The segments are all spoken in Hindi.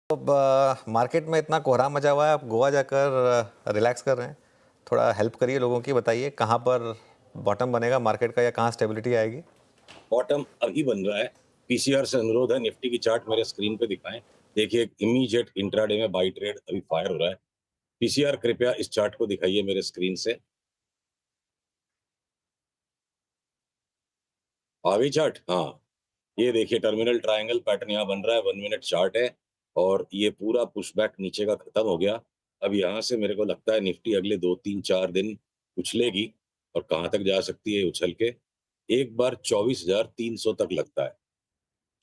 अब मार्केट में इतना कोहराम मचा हुआ है, आप गोवा जाकर रिलैक्स कर रहे हैं। थोड़ा हेल्प करिए लोगों की, बताइए कहाँ पर बॉटम बनेगा मार्केट का या कहाँ स्टेबिलिटी आएगी? बॉटम अभी बन रहा है। पीसीआर से अनुरोध है निफ्टी की चार्ट मेरे स्क्रीन पे दिखाएं। देखिए इमीडिएट इंट्राडे में बाई ट्रेड अभी फायर हो रहा है। पीसीआर कृपया इस चार्ट को दिखाइए मेरे स्क्रीन से। आ गई चार्ट? हाँ, ये देखिए टर्मिनल ट्रायंगल पैटर्न यहाँ बन रहा है, 1 मिनट चार्ट है और ये पूरा पुशबैक नीचे का खत्म हो गया। अब यहाँ से मेरे को लगता है निफ्टी अगले 2-3-4 दिन उछलेगी और कहाँ तक जा सकती है उछल के, एक बार 24,300 तक लगता है।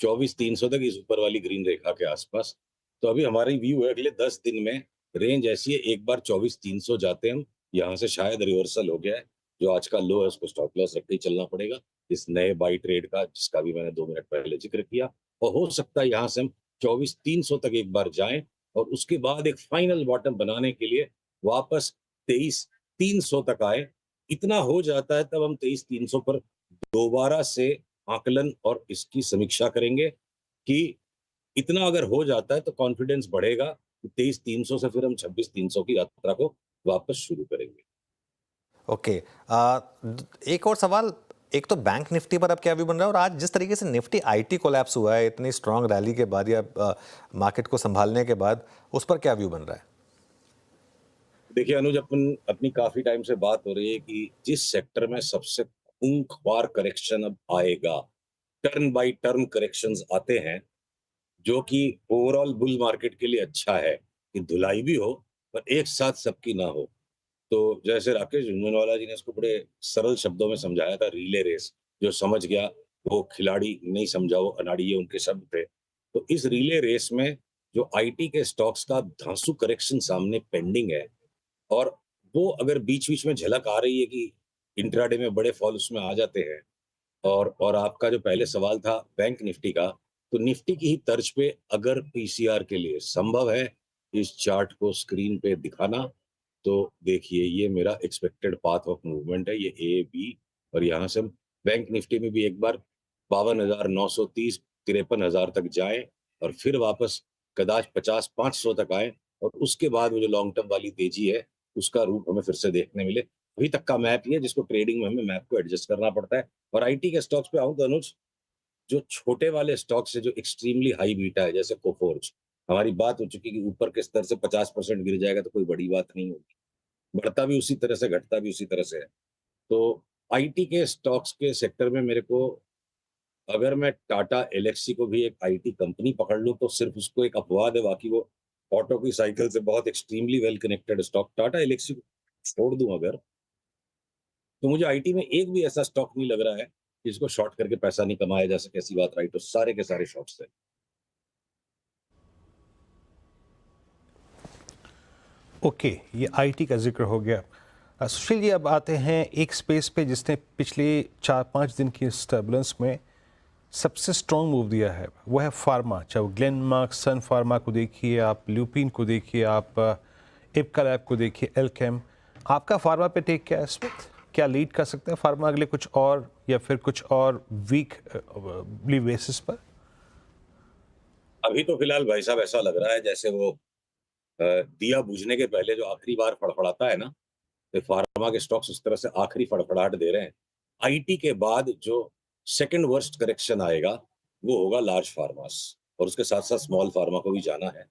24,300 तक इस ऊपर वाली ग्रीन रेखा के आसपास। तो अभी हमारी व्यू है अगले 10 दिन में रेंज ऐसी है, एक बार 24,300 जाते हैं हम, यहाँ से शायद रिवर्सल हो गया है। जो आज का लो है उसको स्टॉप लॉस रख के ही चलना पड़ेगा इस नए बाई ट्रेड का, जिसका भी मैंने 2 मिनट पहले जिक्र किया। और हो सकता है यहाँ से हम 24,300 तक एक बार जाएं और उसके बाद एक फाइनल बॉटम बनाने के लिए वापस 23,300 तक आए। इतना हो जाता है तब हम 23,300 पर दोबारा से आकलन और इसकी समीक्षा करेंगे कि इतना अगर हो जाता है तो कॉन्फिडेंस बढ़ेगा। 23,300 से फिर हम 26,300 की यात्रा को वापस शुरू करेंगे। ओके। एक और सवाल, एक तो बैंक निफ्टी पर अब क्या व्यू बन रहा है, और आज जिस तरीके से निफ्टी आईटी कोलैप्स हुआ है इतनी स्ट्रांग रैली के बाद या मार्केट को संभालने के बाद, उस पर क्या व्यू बन रहा है? देखिए अनुज, अपन अपनी काफी टाइम से बात हो रही है कि जिस सेक्टर में सबसे खूंखार करेक्शन अब आएगा, टर्न बाय टर्न करेक्शंस आते हैं, जो कि ओवरऑल बुल मार्केट के लिए अच्छा है कि धुलाई भी हो पर एक साथ सबकी ना हो। तो जैसे राकेश झुनझुनवाला जी ने इसको बड़े सरल शब्दों में समझाया था, रिले रेस। जो समझ गया वो खिलाड़ी, नहीं समझा वो अनाड़ी, ये उनके शब्द थे। तो इस रिले रेस में जो आईटी के स्टॉक्स का धांसू करेक्शन सामने पेंडिंग है, और वो अगर बीच-बीच में झलक आ रही है कि इंट्राडे में बड़े फॉल उसमें आ जाते हैं, और आपका जो पहले सवाल था बैंक निफ्टी का, तो निफ्टी की ही तर्ज पे अगर पीसीआर के लिए संभव है इस चार्ट को स्क्रीन पे दिखाना, तो देखिए ये मेरा एक्सपेक्टेड पाथ ऑफ मूवमेंट है, ये ए, बी। और यहाँ से हम बैंक निफ्टी में भी एक बार 52,930, 53,000 तक जाएँ और फिर वापस कदाच 50,500 तक आएँ और उसके बाद वो जो लॉन्ग टर्म वाली तेजी है, उसका रूप हमें फिर से देखने मिले। अभी तक का मैप ये है जिसको ट्रेडिंग में हमें मैप को एडजस्ट करना पड़ता है। और आईटी के स्टॉक्स पे आऊँ तो अनुज, जो छोटे वाले स्टॉक्स है जो एक्सट्रीमली हाई बीटा है, जैसे कोफोर्ज, हमारी बात हो चुकी कि ऊपर के स्तर से 50% गिर जाएगा तो कोई बड़ी बात नहीं होगी। बढ़ता भी उसी तरह से, घटता भी उसी तरह से है। तो आईटी के स्टॉक्स के सेक्टर में मेरे को, अगर मैं टाटा एल्क्सी को भी एक आईटी कंपनी पकड़ लूँ तो सिर्फ उसको एक अपवाद है, बाकी वो ऑटो की साइकिल से बहुत extremely well connected stock. Tata Elxsi को छोड़ दूँ अगर, तो मुझे आईटी में एक भी ऐसा स्टॉक नहीं लग रहा है जिसको शॉर्ट करके पैसा नहीं कमाया जा सके। ऐसी बात राइट, तो सारे के सारे शॉर्ट्स हैं। ओके, ये आईटी का जिक्र हो गया। सुशील जी, अब आते हैं एक स्पेस पे जिसने पिछले 4-5 दिन की इस टर्बुलेंस में सबसे स्ट्रॉन्ग मूव दिया है, वो है फार्मा। चाहे वो ग्लेनमार्क, सन फार्मा को देखिए आप, ल्यूपिन को देखिए आप, इप्का लैब को देखिए, एल्केम। आपका फार्मा पे टेक क्या है इस वक्त? क्या लीड कर सकता है फार्मा अगले कुछ और, या फिर कुछ और वीक बेसिस पर? अभी तो फिलहाल भाई साहब ऐसा लग रहा है जैसे वो दिया बुझने के पहले जो आखिरी बार फड़फड़ाता है ना, तो फार्मा के स्टॉक्स उस तरह से आखिरी फड़फड़ाहट दे रहे हैं। आईटी के बाद जो सेकंड वर्स्ट करेक्शन आएगा वो होगा लार्ज फार्मास, और उसके साथ साथ स्मॉल फार्मा को भी जाना है।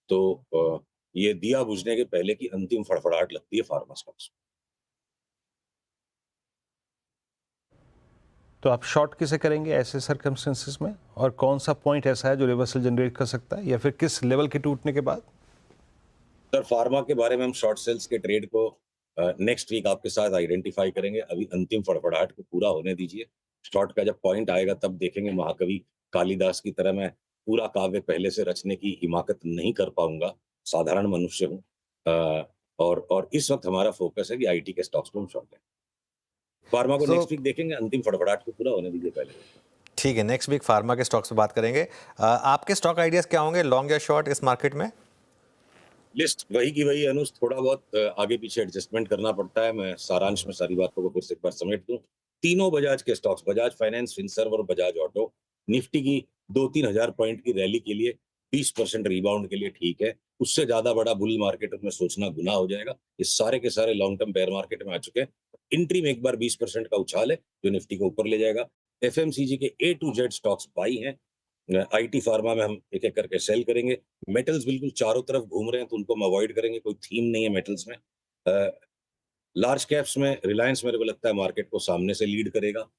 तो ये दिया बुझने के पहले की अंतिम फड़फड़ाहट लगती है फार्मा स्टॉक्स। तो आप शॉर्ट किसे करेंगे ऐसे सर्कमस्टेंसेस में, और कौन सा पॉइंट ऐसा है जो रिवर्सल जनरेट कर सकता है, या फिर किस लेवल के टूटने के बाद? सर फार्मा के बारे में हम शॉर्ट सेल्स के ट्रेड को नेक्स्ट वीक आपके साथ आइडेंटिफाई करेंगे। अभी अंतिम फड़फड़ाहट को पूरा होने दीजिए। शॉर्ट का जब पॉइंट आएगा तब देखेंगे। महाकवि कालिदास की तरह मैं पूरा काव्य पहले से रचने की हिमाकत नहीं कर पाऊंगा, साधारण मनुष्य हूँ। और इस वक्त हमारा फोकस है कि आईटी के स्टॉक्स को हम शॉर्ट लें। फार्मा को सो नेक्स्ट वीक देखेंगे, अंतिम फड़फड़ाहट को पूरा होने दीजिए पहले। ठीक है, नेक्स्ट वीक फार्मा के स्टॉक्स पे बात करेंगे। आपके स्टॉक आइडियाज़ क्या होंगे, लॉन्ग या शॉर्ट इस मार्केट में? लिस्ट वही की वही अनुज, थोड़ा बहुत आगे पीछे एडजस्टमेंट करना पड़ता है। मैं सारांश में सारी बातों को फिर से एक बार समेट दूं। तीनों बजाज के स्टॉक्स, बजाज फाइनेंस, फिनसर्व और बजाज ऑटो, निफ्टी की 2-3 हजार पॉइंट की रैली के लिए 20% रिबाउंड के लिए ठीक है। उससे ज्यादा बड़ा बुल मार्केट में सोचना गुनाह हो जाएगा। ये सारे के सारे लॉन्ग टर्म बेयर मार्केट में आ चुके हैं। एंट्री में एक बार 20% का उछाल है जो निफ्टी को ऊपर ले जाएगा। एफएमसीजी के ए टू जेड स्टॉक्स बाई हैं। आईटी फार्मा में हम एक एक करके सेल करेंगे। मेटल्स बिल्कुल चारों तरफ घूम रहे हैं तो उनको हम अवॉइड करेंगे, कोई थीम नहीं है मेटल्स में। लार्ज कैप्स में रिलायंस मेरे को लगता है मार्केट को सामने से लीड करेगा।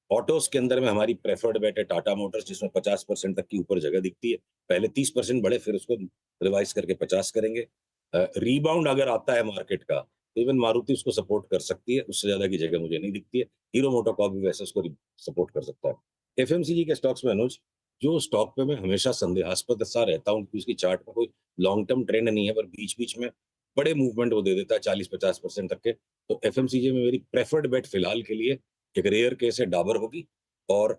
ऑटोस के अंदर में हमारी प्रेफर्ड बेट है टाटा मोटर्स, जिसमें 50% तक की ऊपर जगह दिखती है। पहले 30% बढ़े, फिर उसको रिवाइज करके 50 करेंगे। रीबाउंड अगर आता है मार्केट का तो इवन मारुति उसको सपोर्ट कर सकती है, उससे ज्यादा की जगह मुझे नहीं दिखती है। हीरो मोटोकॉर्प भी वैसे उसको सपोर्ट कर सकता है। एफएमसीजी के स्टॉक्स में अनुज, जो स्टॉक पे मैं हमेशा संदेहास्पद सा रहता हूँ क्योंकि उसकी चार्ट में कोई लॉन्ग टर्म ट्रेंड नहीं है, पर बीच बीच में बड़े मूवमेंट वो दे देता है 40-50% तक के। तो एफएमसीजी में मेरी प्रेफर्ड बेट फिलहाल के लिए एक रेयर केस है, डाबर होगी। और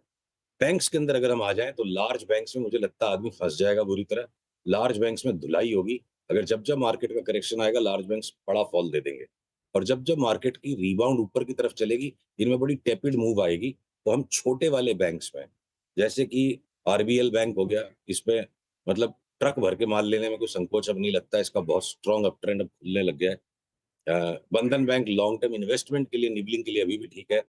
बैंक्स के अंदर अगर हम आ जाएं तो लार्ज बैंक्स में मुझे लगता है आदमी फंस जाएगा बुरी तरह। लार्ज बैंक्स में धुलाई होगी। अगर जब जब मार्केट का करेक्शन आएगा लार्ज बैंक्स बड़ा फॉल दे देंगे, और जब जब मार्केट की रिबाउंड ऊपर की तरफ चलेगी, इनमें बड़ी टेपिड मूव आएगी, तो हम छोटे वाले बैंक्स में, जैसे कि आरबीएल बैंक हो गया, इसमें मतलब ट्रक भर के माल लेने में कोई संकोच अब नहीं लगता है। इसका बहुत स्ट्रॉन्ग अप ट्रेंड अब खुलने लग गया है। बंधन बैंक लॉन्ग टर्म इन्वेस्टमेंट के लिए, निबलिंग के लिए अभी भी ठीक है।